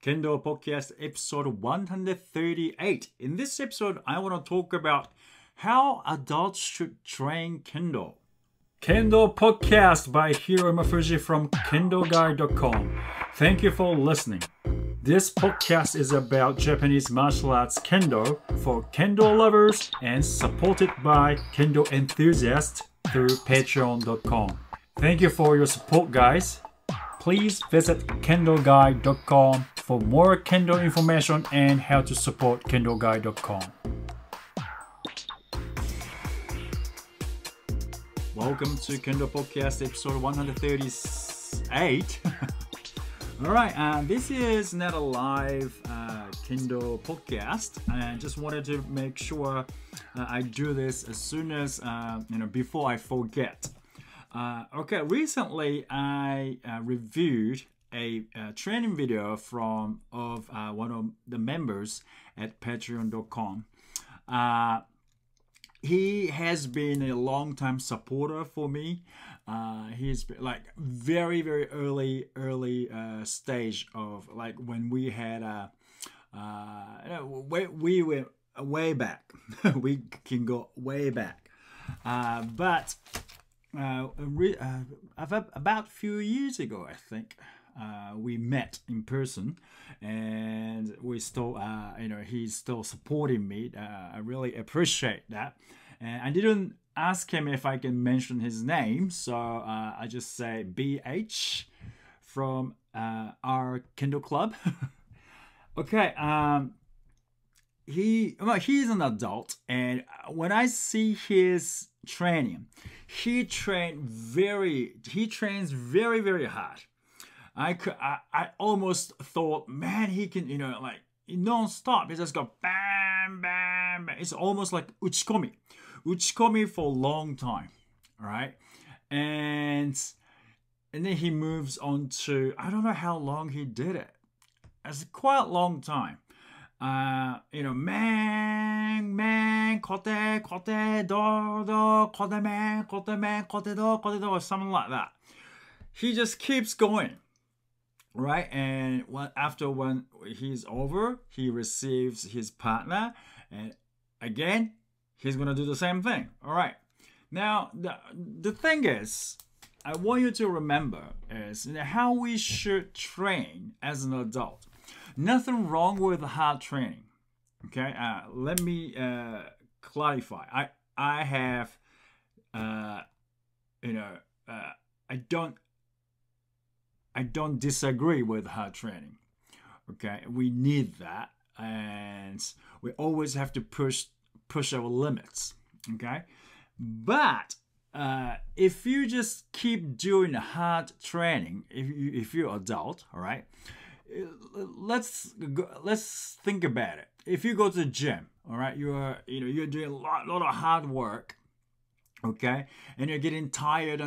Kendo Podcast episode 138. In this episode, I want to talk about how adults should train Kendo. Kendo Podcast by Hiro Mafuji from Kendo-geiko.com. Thank you for listening. This podcast is about Japanese martial arts Kendo for Kendo lovers and supported by Kendo enthusiasts through Patreon.com. Thank you for your support, guys. Please visit Kendo-geiko.com for more Kendo information and how to support Kendo-geiko.com. Welcome to Kendo Podcast episode 138. Alright, this is not a live Kendo podcast. I just wanted to make sure I do this as soon as, before I forget. Recently I reviewed a training video of one of the members at Patreon.com. He has been a long-time supporter for me. He's been like very early stage of like when we had we went way back. We can go way back, but. About a few years ago, I think, we met in person, and we still, he's still supporting me. I really appreciate that. And I didn't ask him if I can mention his name, so I just say BH from our Kendo Club. Okay, he's an adult, and when I see his training, he trains very hard. I almost thought, man, he can, like non-stop. He just go bam, bam, bam. It's almost like uchikomi for a long time, all right? And then he moves on to, I don't know how long he did it. It's quite a long time. Man, kote, do, kote man, or something like that. He just keeps going, right? And when he's over, he receives his partner, and again, he's gonna do the same thing. All right. Now, the thing is, I want you to remember is how we should train as an adult. Nothing wrong with hard training. Okay, let me clarify. I have, I don't disagree with hard training. Okay, we need that, and we always have to push our limits. Okay, but if you just keep doing hard training, if you're adult, all right. Let's think about it. If you go to the gym, all right, you're doing a lot of hard work, okay, and you're getting tired.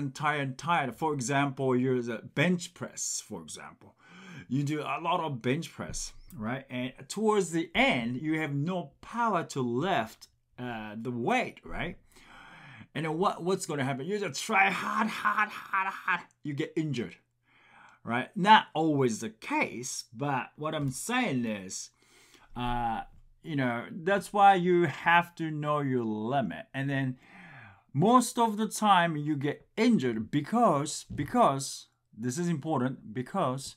For example, you're a bench press. For example, you do a lot of bench press, right, and towards the end, you have no power to lift the weight, right, and then what's going to happen? You just try hard, you get injured. Right? Not always the case, but what I'm saying is, that's why you have to know your limit. And then most of the time you get injured because this is important, because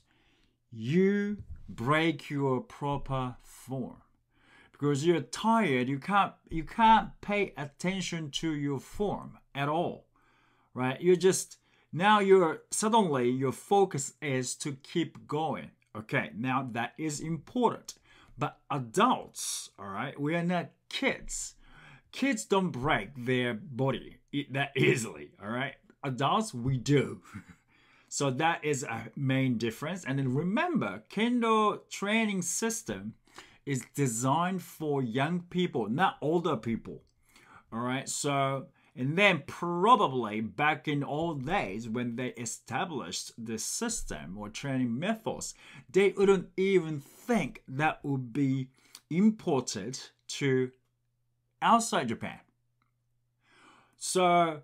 you break your proper form. Because you're tired, you can't pay attention to your form at all. Right? Now suddenly your focus is to keep going. Okay, now that is important. But adults, all right, we are not kids. Kids don't break their body that easily, all right? Adults, we do. So that is a main difference. And then remember, Kendo training system is designed for young people, not older people. All right, so... And then probably back in old days when they established the system or training methods, they wouldn't even think that would be imported to outside Japan. So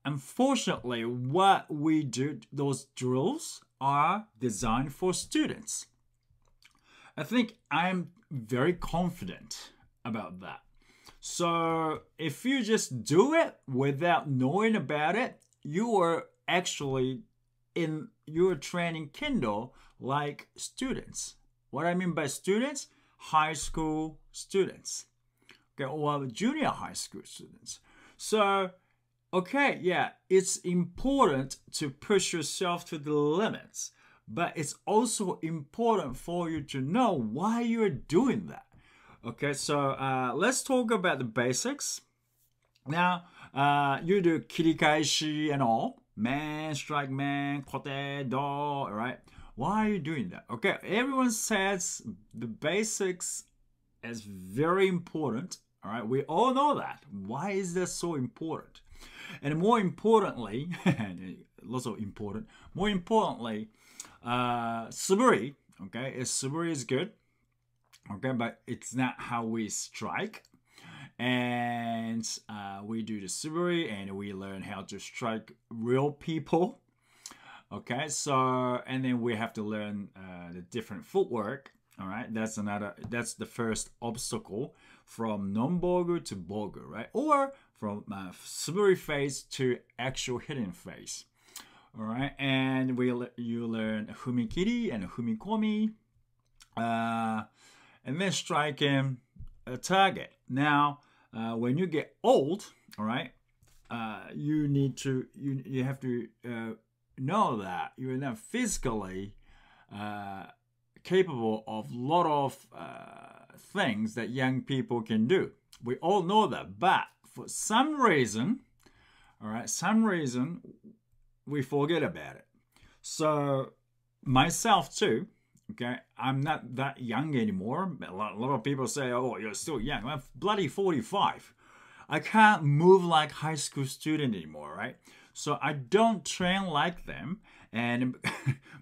unfortunately, what we do, those drills are designed for students. I think I'm very confident about that. So if you just do it without knowing about it, you are actually you're training Kendo like students. What I mean by students, high school students, okay, or junior high school students. So, okay, yeah, it's important to push yourself to the limits, but it's also important for you to know why you're doing that. Okay, so let's talk about the basics. Now, you do kirikaeshi and all. Man, strike man, kote, do, right? Why are you doing that? Okay, everyone says the basics is very important. All right, we all know that. Why is that so important? And more importantly, also important, more importantly, suburi, okay, suburi is good, okay, but it's not how we strike. And we do the suburi and we learn how to strike real people. Okay, so and then we have to learn the different footwork. All right, that's the first obstacle from non-bogu to bogu, right? Or from suburi phase to actual hitting phase. All right, and you learn fumikiri and fumikomi, and then striking a target. Now, when you get old, all right, you have to know that you're not physically capable of a lot of things that young people can do. We all know that, but for some reason, all right, we forget about it. So myself too. Okay, I'm not that young anymore. A lot of people say, "Oh, you're still young." I'm bloody 45. I can't move like high school student anymore, right? So I don't train like them. And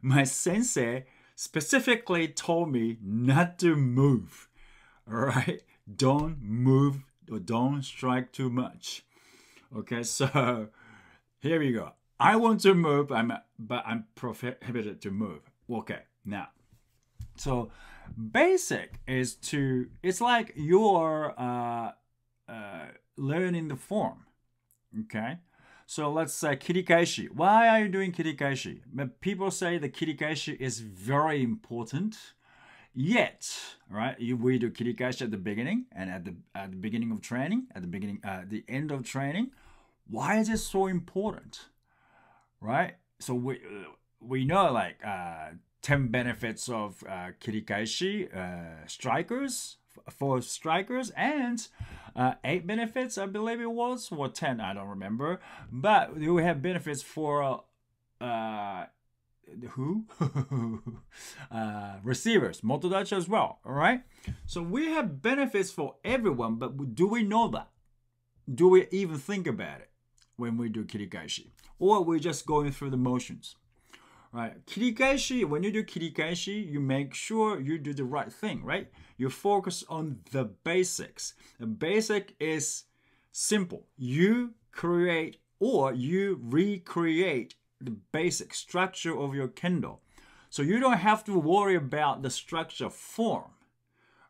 my sensei specifically told me not to move. All right, don't move or don't strike too much. Okay, so here we go. I want to move, but I'm prohibited to move. Okay, now. So basic is it's like you're learning the form. Okay, so let's say kirikaeshi. Why are you doing kirikaeshi? People say the kirikaeshi is very important. Yet, right, we do kirikaeshi at the beginning and at the beginning of training, at the end of training. Why is it so important? Right? So we know like 10 benefits of kirikaeshi strikers for strikers, and 8 benefits, I believe it was, or 10, I don't remember. But we have benefits for receivers, motodachi as well. All right. So we have benefits for everyone, but do we know that? Do we even think about it when we do kirikaeshi, or we're just going through the motions? Right, kirikaeshi, when you do kirikaeshi, you make sure you do the right thing, right? You focus on the basics. The basic is simple. You create or you recreate the basic structure of your kendo. So you don't have to worry about the structure form.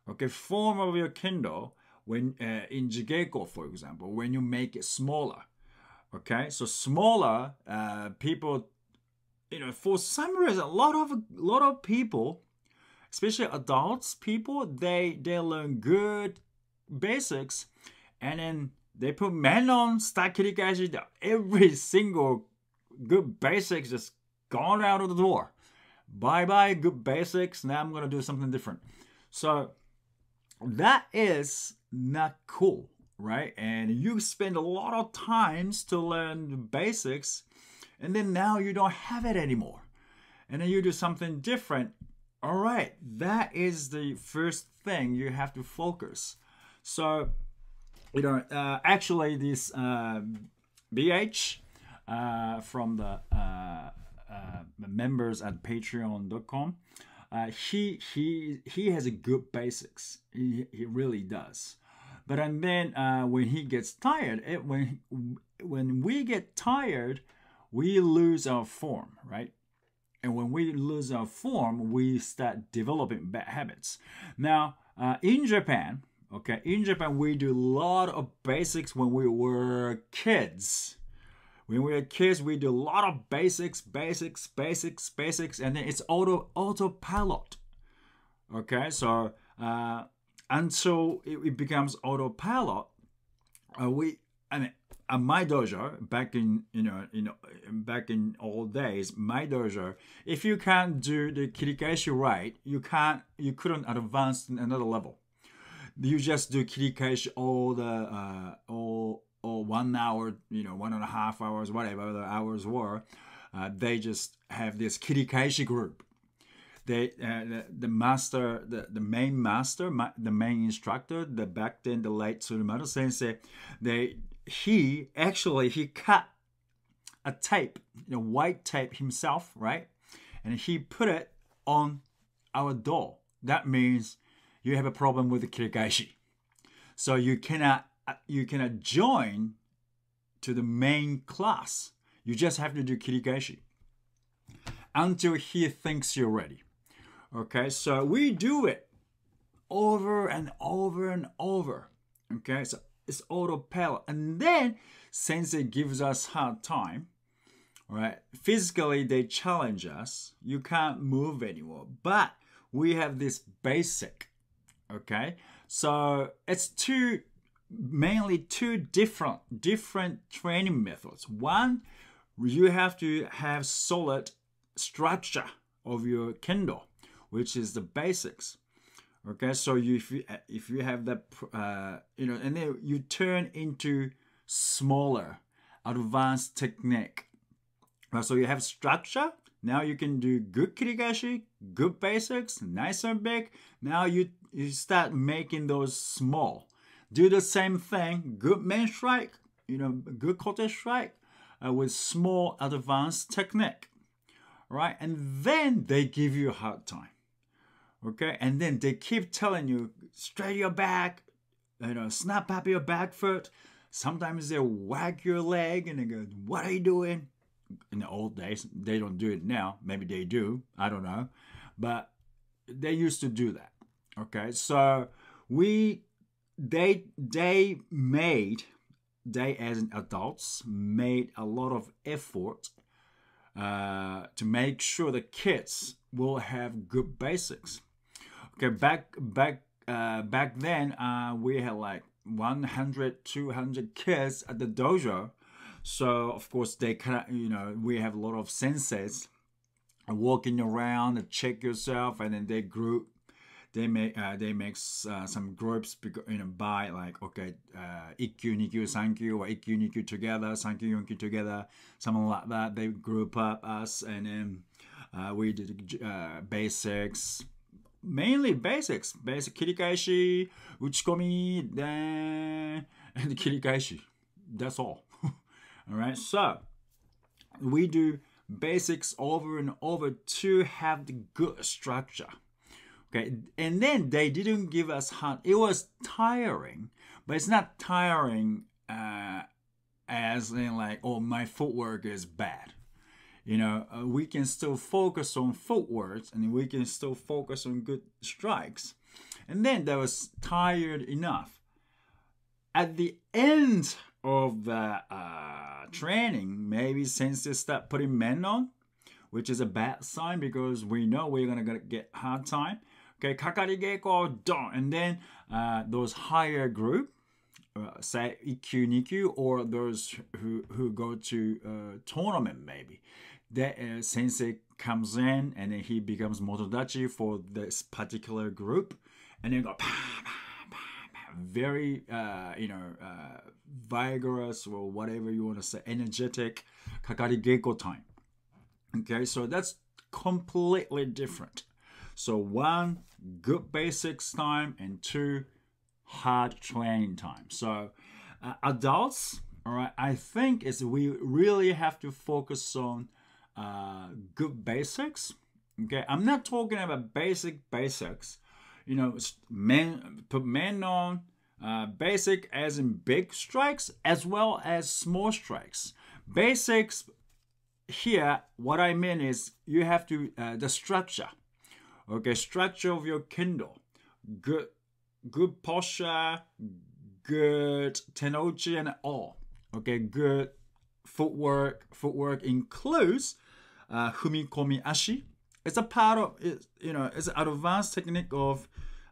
Okay, form of your kendo when in Juichi-geiko, for example, when you make it smaller. Okay, so smaller, people, for some reason, a lot of people, especially adults, people, they learn good basics, and then they put men on start kirikaeshi. Every single good basics just gone out of the door. Bye bye good basics. Now I'm gonna do something different. So that is not cool, right? And you spend a lot of times to learn the basics, and then now you don't have it anymore. And then you do something different. All right, that is the first thing you have to focus. So, actually this BH from the members at patreon.com, he has a good basics. He really does. But and then when he gets tired, when we get tired, we lose our form, right? And when we lose our form, we start developing bad habits. Now, in Japan, okay, we do a lot of basics when we were kids. When we were kids, we do a lot of basics, and then it's autopilot. Okay, so until it becomes autopilot, my dojo back in old days, my dojo, if you can't do the kirikaeshi right, you couldn't advance to another level. You just do kirikaeshi all 1 hour, 1.5 hours, whatever the hours were. They just have this kirikaeshi group. The main master, the main instructor, back then the late Tsurumaru sensei, he cut a tape, white tape himself, right? And he put it on our door. That means you have a problem with the kirikaeshi. So you cannot join to the main class. You just have to do kirikaeshi until he thinks you're ready. Okay, so we do it over and over and over. Okay, so it's autopilot. And then sensei gives us hard time. Right? Physically, they challenge us. You can't move anymore. But we have this basic. Okay, so it's mainly two different training methods. One, you have to have solid structure of your kendo, which is the basics. Okay, so if you have that, and then you turn into smaller, advanced technique. So you have structure. Now you can do good kirikaeshi, good basics, nice and big. Now you start making those small. Do the same thing, good main strike, good kote strike with small advanced technique, right? And then they give you a hard time, okay? And then they keep telling you, straighten your back, snap up your back foot. Sometimes they whack your leg and they go, what are you doing? In the old days, they don't do it now. Maybe they do, I don't know. But they used to do that, okay? So they as adults made a lot of effort to make sure the kids will have good basics. Okay, back then we had like 100, 200 kids at the dojo. So of course they we have a lot of senseis walking around and check yourself, and then they make some groups by like, okay, 1Q, 2Q, 3Q, or 1Q, 2Q together, 3Q, 4Q together, something like that. They group up us, and then we did basics, mainly basic kirikaeshi, uchikomi, then and kirikaeshi. That's all. All right, so we do basics over and over to have the good structure. Okay, and then they didn't give us hard. It was tiring, but it's not tiring as in like, oh, my footwork is bad. We can still focus on footwork, and we can still focus on good strikes. And then that was tired enough. At the end of the training, maybe sensei start putting men on, which is a bad sign because we know we're gonna get hard time. Okay, Kakari-geiko, don, and then those higher group, say 1Q, 2Q, or those who go to tournament maybe, that sensei comes in and then he becomes motodachi for this particular group, and then go very vigorous, or whatever you want to say, energetic Kakari-geiko time. Okay, so that's completely different. So one, good basics time, and two, hard training time. So adults, all right, I think we really have to focus on good basics. Okay, I'm not talking about basics. Put men on basic as in big strikes as well as small strikes. Basics here, what I mean is you have to, the structure. Okay, structure of your kendo. Good posture, good tenouchi and all. Okay, good footwork. Footwork includes fumikomi ashi. It's a part of it, it's an advanced technique of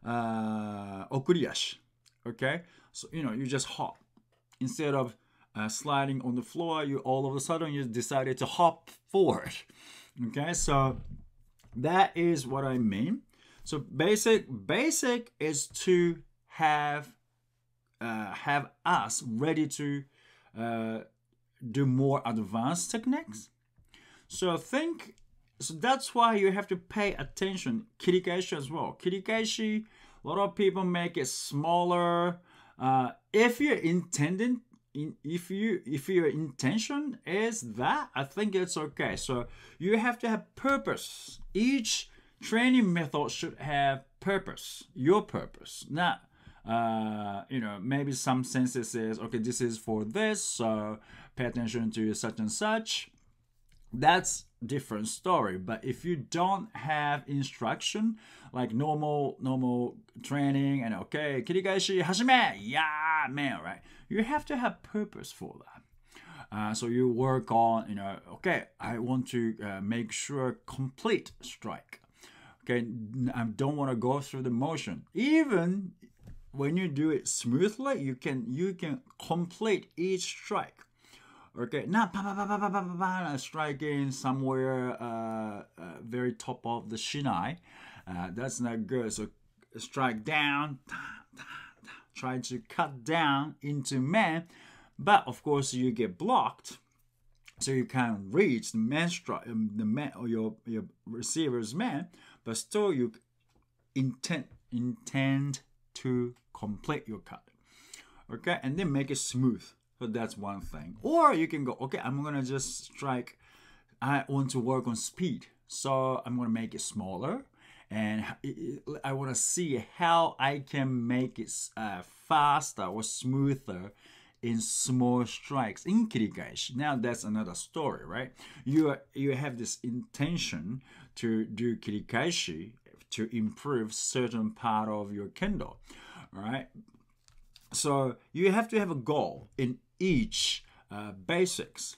okuriashi. Okay, so you just hop instead of sliding on the floor. You all of a sudden you decided to hop forward. Okay, so that is what I mean. So basic is to have us ready to do more advanced techniques. So that's why you have to pay attention. Kirikaishi as well. Kirikaishi, a lot of people make it smaller. If your intention is that, I think it's okay. So you have to have purpose. Each training method should have purpose. Your purpose, not maybe some sensei says, okay, this is for this, so pay attention to such and such. That's different story. But if you don't have instruction, like normal training, and okay, kirigaishi hashime, yeah, man, right? You have to have purpose for that. So you work on, okay, I want to make sure complete strike. Okay, I don't want to go through the motion. Even when you do it smoothly, you can complete each strike. Okay, not striking somewhere very top of the shinai. That's not good. So strike down, try to cut down into man, but of course you get blocked, so you can't reach the man strike, the man or your receiver's man, but still you intend to complete your cut. Okay, and then make it smooth. So that's one thing. Or you can go, okay, I'm gonna just strike. I want to work on speed, so I'm gonna make it smaller, and I want to see how I can make it faster or smoother in small strikes in kirigaishi. Now that's another story, right? You have this intention to do kirigaishi to improve certain part of your kendo, all right? So you have to have a goal in each basics.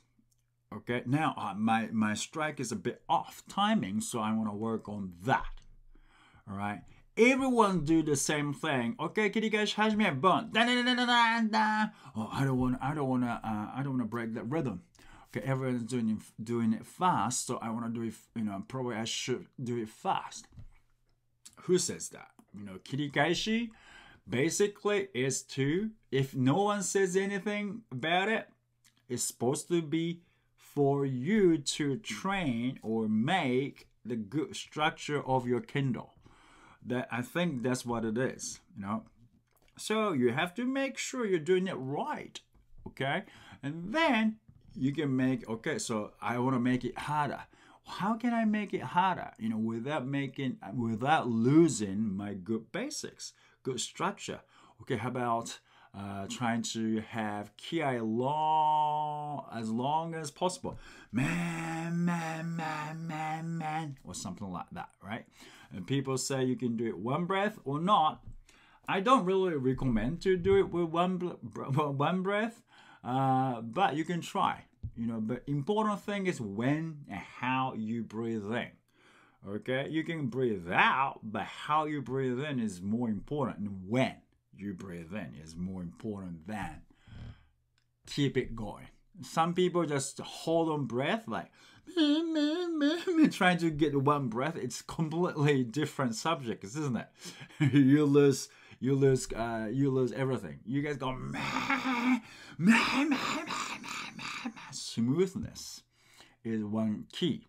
Okay, now my strike is a bit off timing, so I want to work on that. All right, everyone do the same thing. Okay, kirigaishi hajime, boom, da da da da da da. Oh, I don't want to break that rhythm. Okay, everyone's doing it fast, so I want to do it. Probably I should do it fast. Who says that? Kirigaishi basically is to, if no one says anything about it, it's supposed to be for you to train or make the good structure of your kendo. That, I think that's what it is, So you have to make sure you're doing it right, okay? And then you can make, okay, so I want to make it harder. How can I make it harder, without losing my good basics, good structure? Okay, how about trying to have kiai as long as possible, man, or something like that, right? And people say you can do it one breath or not. I don't really recommend to do it with one breath, but you can try. But important thing is when and how you breathe in. Okay, you can breathe out, but how you breathe in is more important, and when you breathe in is more important than keep it going. Some people just hold on breath, like trying to get one breath. It's completely different subjects, isn't it? you lose everything. You guys go smoothness is one key,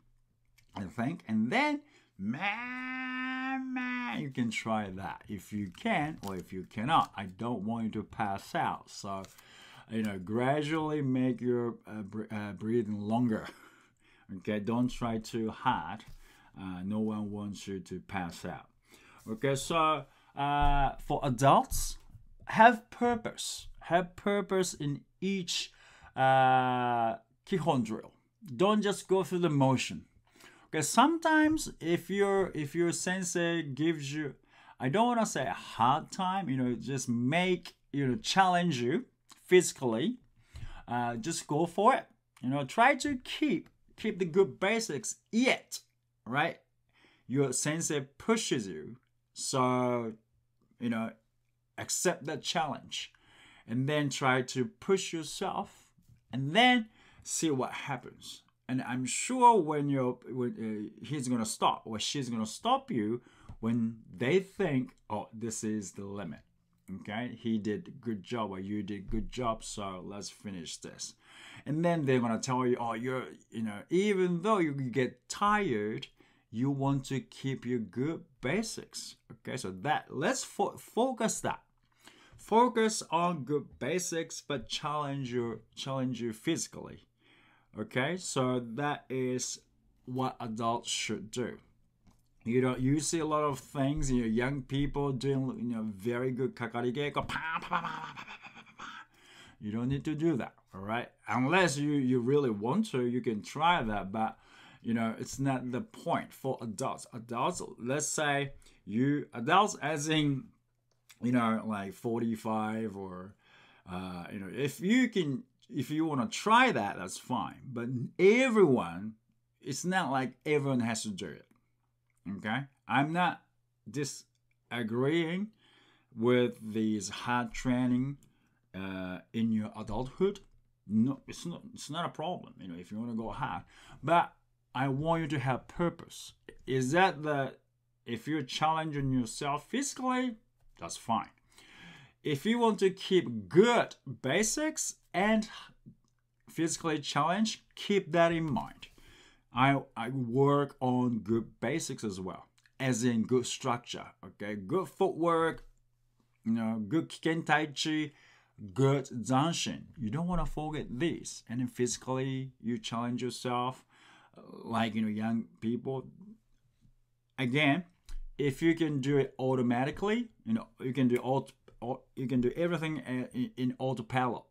I think. And then you can try that if you can, or if you cannot. I don't want you to pass out, so gradually make your breathing longer. Okay, don't try too hard. No one wants you to pass out. Okay, so for adults, have purpose in each Kihon drill. Don't just go through the motion. Okay, sometimes if your sensei gives you, I don't want to say a hard time, just challenge you physically, just go for it. Try to keep the good basics, yet, right? Your sensei pushes you, so accept that challenge, and then try to push yourself, and then see what happens. And I'm sure when he's gonna stop or she's gonna stop you when they think, oh, this is the limit. Okay, he did a good job or you did a good job, so let's finish this. And then they're gonna tell you, oh, even though you get tired, you want to keep your good basics. Okay, so let's focus that. Focus on good basics, but challenge you physically. Okay, so that is what adults should do. You see a lot of things, young people doing, very good kakari-geiko. You don't need to do that, all right? Unless you really want to, you can try that, but it's not the point for adults. Adults, let's say adults as in, like 45 or, if you want to try that, that's fine. But it's not like everyone has to do it. Okay? I'm not disagreeing with these hard training in your adulthood. No, it's not a problem, if you want to go hard. But I want you to have purpose. Is that if you're challenging yourself physically, that's fine. If you want to keep good basics and physically challenged, keep that in mind. I work on good basics as well, as in good structure, okay? Good footwork, good Kiken Tai Chi, good Zanshin. You don't want to forget these. And then physically, you challenge yourself, like, young people. Again, if you can do it automatically, you can do everything in autopilot.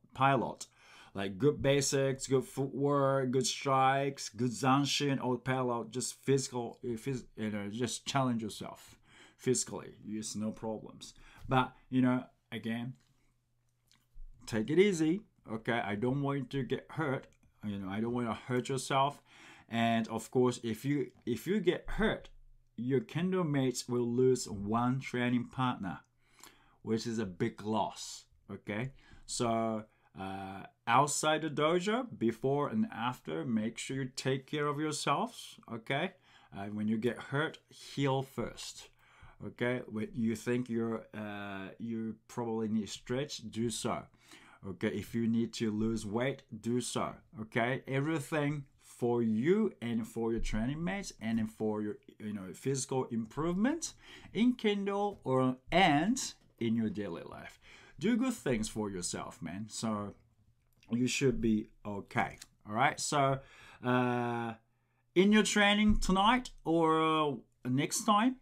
Like good basics, good footwork, good strikes, good zanshin, autopilot, just just challenge yourself physically. It's no problems. But, again, take it easy, okay? I don't want you to get hurt. I don't want to hurt yourself. And of course, if you get hurt, your kendo mates will lose one training partner, which is a big loss, okay? So outside the dojo, before and after, make sure you take care of yourselves, okay? When you get hurt, heal first, okay? When you think you probably need stretch, do so, okay? If you need to lose weight, do so, okay? Everything for you and for your training mates and for your physical improvement in kendo and in your daily life. Do good things for yourself, man. So you should be okay. All right. So in your training tonight or next time,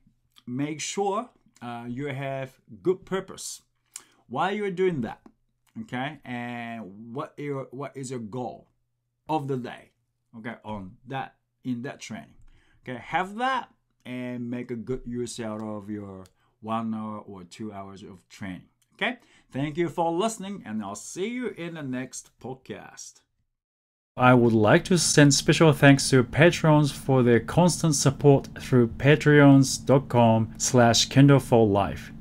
make sure you have good purpose. Why you're doing that, okay? And what is your goal of the day? Okay, in that training. Okay, have that and make a good use out of your 1 hour or 2 hours of training. Okay, thank you for listening, and I'll see you in the next podcast. I would like to send special thanks to patrons for their constant support through patreons.com/Kendo For Life.